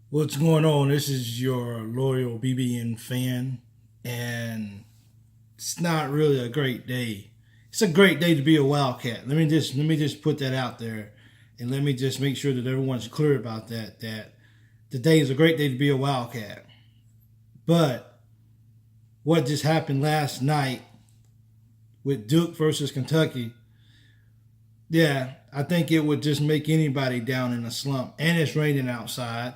What's going on? This is your loyal BBN fan, and it's not really a great day. It's a great day to be a Wildcat. Let me just put that out there, and let me just make sure that everyone's clear about that. That today is a great day to be a Wildcat. But what just happened last night with Duke versus Kentucky? Yeah, I think it would just make anybody down in a slump, and it's raining outside.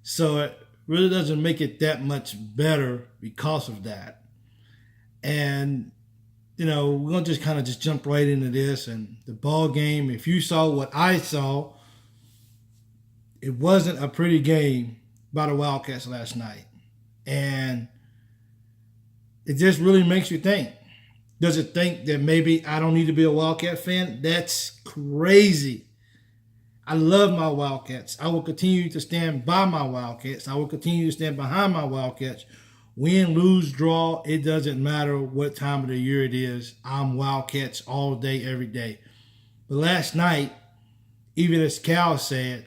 So it really doesn't make it that much better because of that. And we're gonna just kind of just jump right into this and the ball game. If you saw what I saw, it wasn't a pretty game by the Wildcats last night, and it just really makes you think. Does it think that maybe I don't need to be a Wildcat fan? That's crazy. I love my Wildcats. I will continue to stand by my Wildcats. I will continue to stand behind my Wildcats. Win, lose, draw, it doesn't matter what time of the year it is. I'm Wildcats all day, every day. But last night, even as Cal said,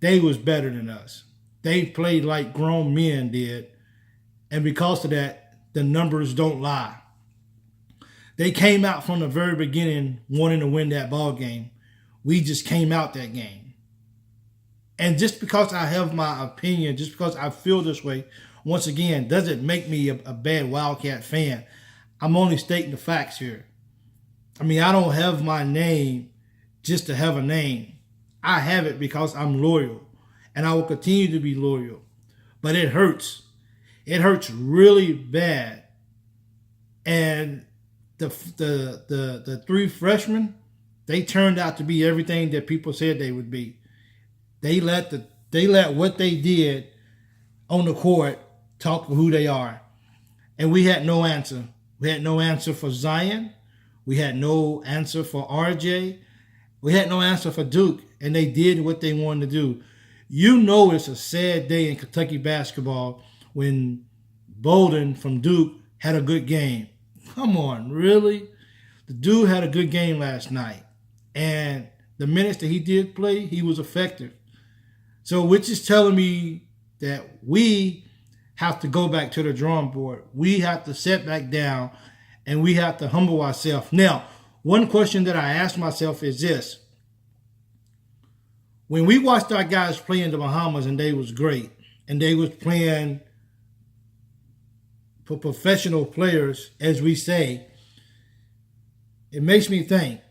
they was better than us. They played like grown men did. And because of that, the numbers don't lie. They came out from the very beginning wanting to win that ball game. We just came out that game. And just because I have my opinion, just because I feel this way, once again, doesn't make me a bad Wildcat fan. I'm only stating the facts here. I mean, I don't have my name just to have a name. I have it because I'm loyal. And I will continue to be loyal. But it hurts. It hurts really bad. And the three freshmen, they turned out to be everything that people said they would be. They let what they did on the court talk for who they are. And we had no answer. We had no answer for Zion. We had no answer for RJ. We had no answer for Duke. And they did what they wanted to do. You know it's a sad day in Kentucky basketball when Bolden from Duke had a good game. Come on, really? The dude had a good game last night. And the minutes that he did play, he was effective. So which is telling me that we have to go back to the drawing board. We have to sit back down and we have to humble ourselves. Now, one question that I ask myself is this. When we watched our guys play in the Bahamas and they was great, and they was playing for professional players, as we say, it makes me think,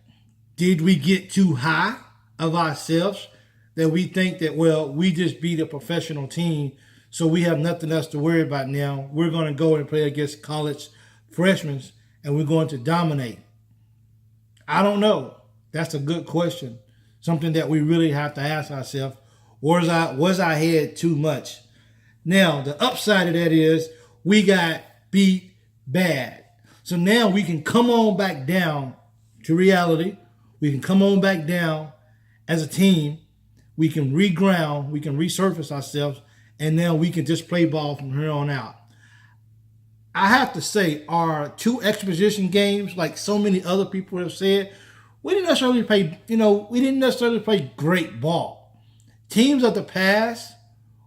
did we get too high of ourselves that we think that, well, we just beat a professional team, so we have nothing else to worry about now. We're going to go and play against college freshmen, and we're going to dominate. I don't know. That's a good question. Something that we really have to ask ourselves. Was I ahead too much? Now, the upside of that is we got beat bad. So now we can come on back down to reality. We can come on back down as a team. We can reground. We can resurface ourselves. And now we can just play ball from here on out. I have to say, our two exposition games, like so many other people have said, we didn't necessarily play great ball. Teams of the past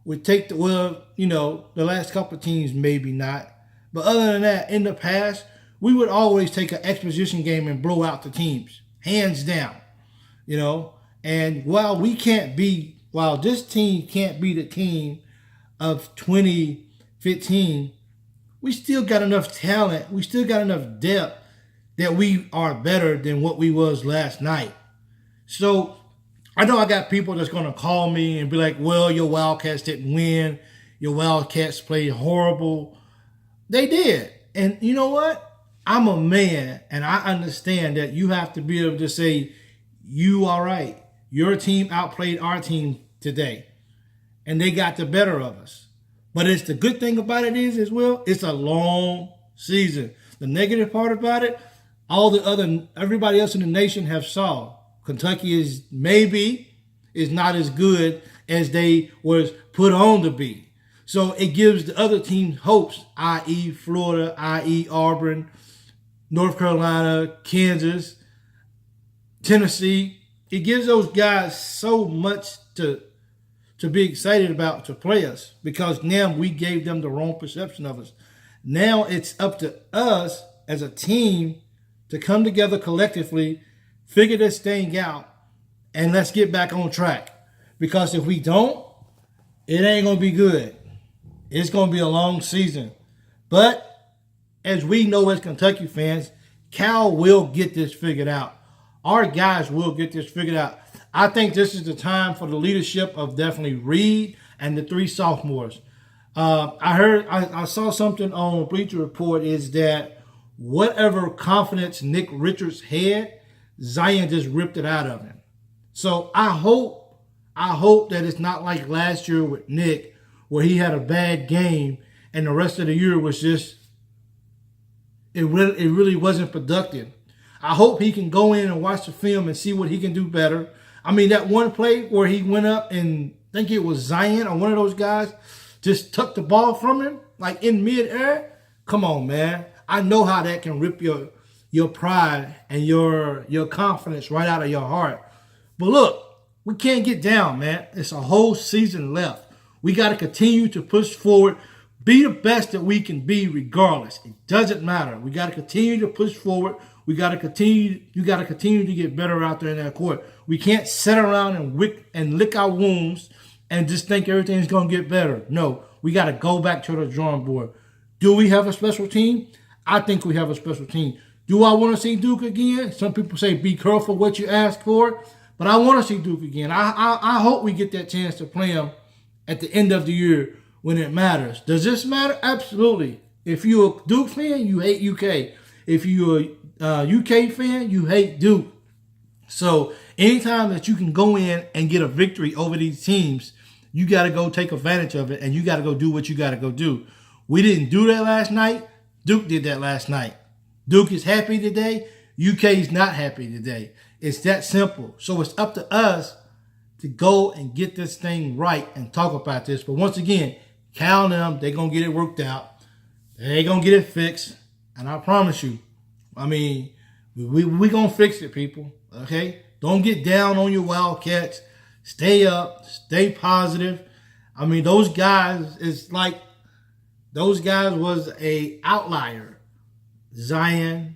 would take the last couple of teams maybe not. But other than that, in the past, we would always take an exposition game and blow out the teams, hands down. And while this team can't be the team of 2015, we still got enough talent, we still got enough depth that we are better than what we was last night. So I know I got people that's going to call me and be like, well, your Wildcats didn't win. Your Wildcats played horrible. They did. And you know what? I'm a man, and I understand that you have to be able to say, you are right. Your team outplayed our team today, and they got the better of us. But it's the good thing about it is, as well, it's a long season. The negative part about it, everybody else in the nation have saw. Kentucky is not as good as they was put on to be. So it gives the other teams hopes, i.e. Florida, i.e. Auburn, North Carolina, Kansas, Tennessee. It gives those guys so much to to be excited about to play us because now we gave them the wrong perception of us. Now it's up to us as a team to come together collectively, figure this thing out, and let's get back on track. Because if we don't, it ain't going to be good. It's going to be a long season. But as we know as Kentucky fans, Cal will get this figured out. Our guys will get this figured out. I think this is the time for the leadership of definitely Reed and the 3 sophomores. I saw something on Bleacher Report is that whatever confidence Nick Richards had, Zion just ripped it out of him. So I hope that it's not like last year with Nick, where he had a bad game and the rest of the year was just, it really wasn't productive. I hope he can go in and watch the film and see what he can do better. I mean, that one play where he went up and I think it was Zion or one of those guys just took the ball from him, like in midair. Come on, man. I know how that can rip your pride and your confidence right out of your heart. But look, we can't get down, man. It's a whole season left. We got to continue to push forward, be the best that we can be regardless. It doesn't matter. We got to continue to push forward. We got to continue. You got to continue to get better out there in that court. We can't sit around and lick our wounds and just think everything's going to get better. No, we got to go back to the drawing board. Do we have a special team? I think we have a special team. Do I want to see Duke again? Some people say be careful what you ask for, but I want to see Duke again. I hope we get that chance to play him at the end of the year when it matters. Does this matter? Absolutely. If you're a Duke fan, you hate UK. If you're a UK fan, you hate Duke. So anytime that you can go in and get a victory over these teams, you got to go take advantage of it, and you got to go do what you got to go do. We didn't do that last night. Duke did that last night. Duke is happy today. UK is not happy today. It's that simple. So it's up to us to go and get this thing right and talk about this. But once again, Cal and them, they're going to get it worked out. They're going to get it fixed. And I promise you, I mean, we going to fix it, people. Okay? Don't get down on your Wildcats. Stay up. Stay positive. I mean, those guys, it's like those guys was a outlier. Zion,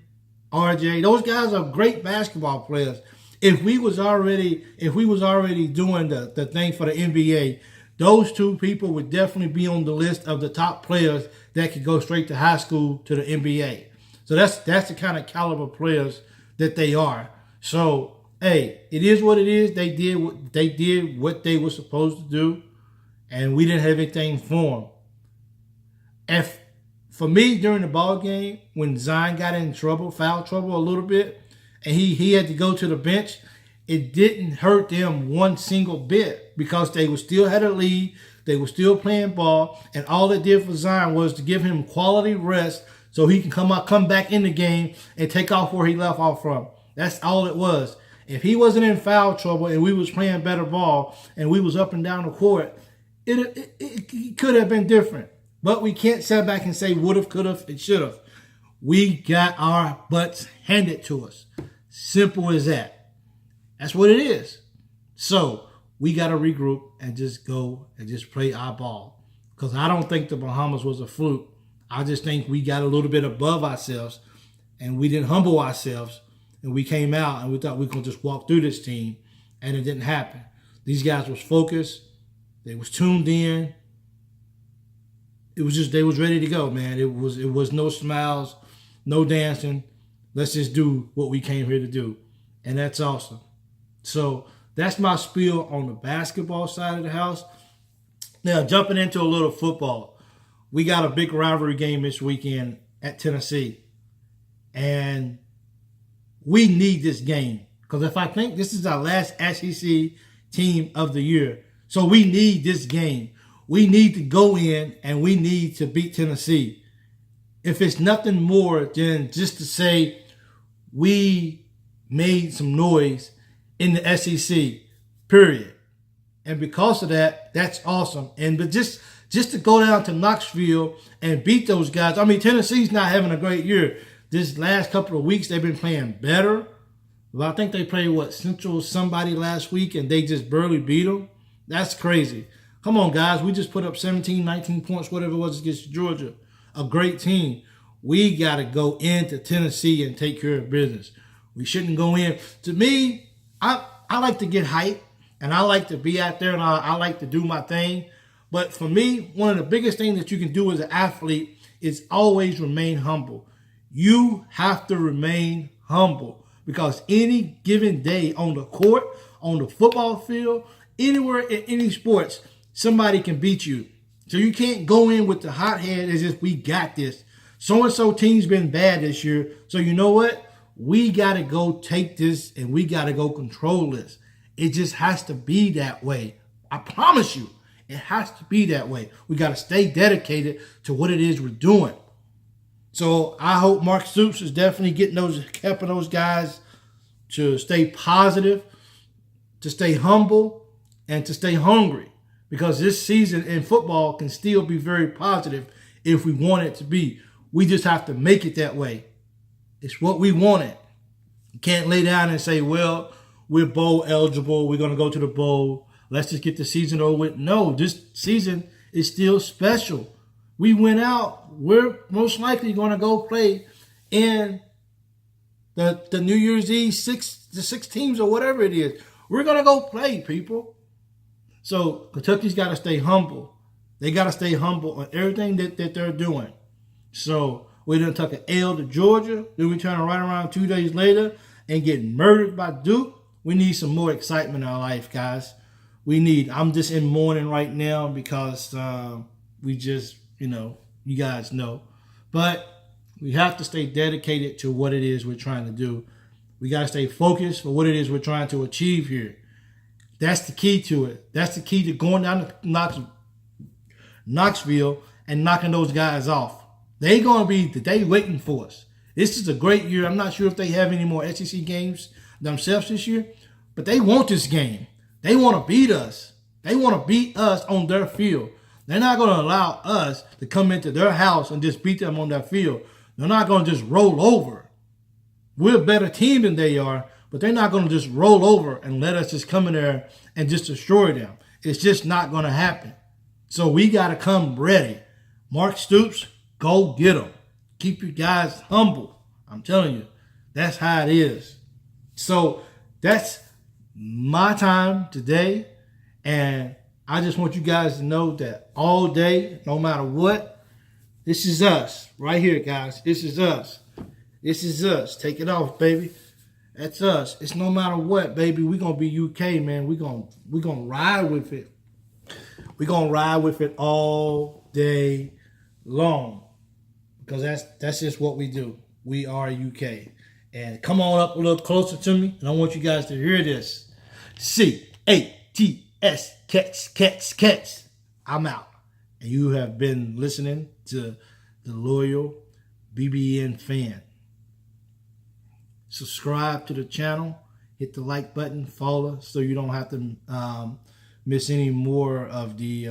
RJ, those guys are great basketball players. If we was already doing the thing for the NBA, those 2 people would definitely be on the list of the top players that could go straight to high school to the NBA. So that's the kind of caliber players that they are. So hey, it is what it is. They did what they were supposed to do, and we didn't have anything for them. For me, during the ball game, when Zion got in trouble, foul trouble a little bit, and he had to go to the bench, it didn't hurt them one single bit because they were still had a lead, they were still playing ball, and all it did for Zion was to give him quality rest so he can come back in the game and take off where he left off from. That's all it was. If he wasn't in foul trouble and we was playing better ball and we was up and down the court, it could have been different. But we can't sit back and say would have, could have, and should have. We got our butts handed to us. Simple as that. That's what it is. So we got to regroup and just go and just play our ball. Because I don't think the Bahamas was a fluke. I just think we got a little bit above ourselves and we didn't humble ourselves. And we came out and we thought we could just walk through this team. And it didn't happen. These guys was focused. They was tuned in. It was just, they was ready to go, man. It was no smiles, no dancing. Let's just do what we came here to do. And that's awesome. So that's my spiel on the basketball side of the house. Now, jumping into a little football. We got a big rivalry game this weekend at Tennessee. And we need this game. Because if I think this is our last SEC team of the year. So we need this game. We need to go in and we need to beat Tennessee. If it's nothing more than just to say we made some noise in the SEC, period. And because of that, that's awesome. But just to go down to Knoxville and beat those guys. I mean, Tennessee's not having a great year. This last couple of weeks, they've been playing better. Well, I think they played, Central somebody last week, and they just barely beat them. That's crazy. Come on, guys. We just put up 17, 19 points, whatever it was against Georgia. A great team. We got to go into Tennessee and take care of business. We shouldn't go in. To me, I like to get hype, and I like to be out there, and I like to do my thing. But for me, one of the biggest things that you can do as an athlete is always remain humble. You have to remain humble because any given day on the court, on the football field, anywhere in any sports, somebody can beat you. So you can't go in with the hot head as if we got this. So-and-so team's been bad this year. So you know what? We got to go take this and we got to go control this. It just has to be that way. I promise you, it has to be that way. We got to stay dedicated to what it is we're doing. So I hope Mark Stoops is definitely helping those guys to stay positive, to stay humble, and to stay hungry. Because this season in football can still be very positive if we want it to be. We just have to make it that way. It's what we wanted. You can't lay down and say, well, we're bowl eligible. We're going to go to the bowl. Let's just get the season over with. No, this season is still special. We went out. We're most likely going to go play in the New Year's Eve, the 6 teams or whatever it is. We're going to go play, people. So Kentucky's got to stay humble. They got to stay humble on everything that they're doing. So we done took an L to Georgia. Then we turn right around 2 days later and get murdered by Duke. We need some more excitement in our life, guys. I'm just in mourning right now because we just, you guys know. But we have to stay dedicated to what it is we're trying to do. We got to stay focused for what it is we're trying to achieve here. That's the key to it. That's the key to going down to Knoxville and knocking those guys off. They going to be the day waiting for us. This is a great year. I'm not sure if they have any more SEC games themselves this year, but they want this game. They want to beat us. They want to beat us on their field. They're not going to allow us to come into their house and just beat them on their field. They're not going to just roll over. We're a better team than they are, but they're not going to just roll over and let us just come in there and just destroy them. It's just not going to happen. So we got to come ready. Mark Stoops, go get them. Keep your guys humble. I'm telling you, that's how it is. So that's my time today. And I just want you guys to know that all day, no matter what, this is us right here, guys. This is us. This is us. Take it off, baby. That's us. It's no matter what, baby. We're going to be UK, man. We're gonna ride with it. We're going to ride with it all day long. Because that's just what we do. We are UK. And come on up a little closer to me. And I want you guys to hear this. C-A-T-S. Cats. I'm out. And you have been listening to the Loyal BBN Fan. Subscribe to the channel. Hit the like button. Follow so you don't have to miss any more of the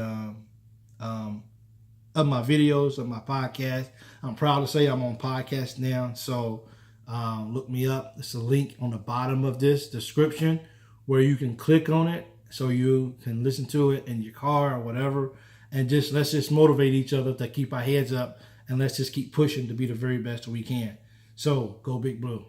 of my videos, of my podcast. I'm proud to say I'm on podcast now. So look me up. There's a link on the bottom of this description where you can click on it so you can listen to it in your car or whatever. And let's just motivate each other to keep our heads up and let's just keep pushing to be the very best we can. So go Big Blue.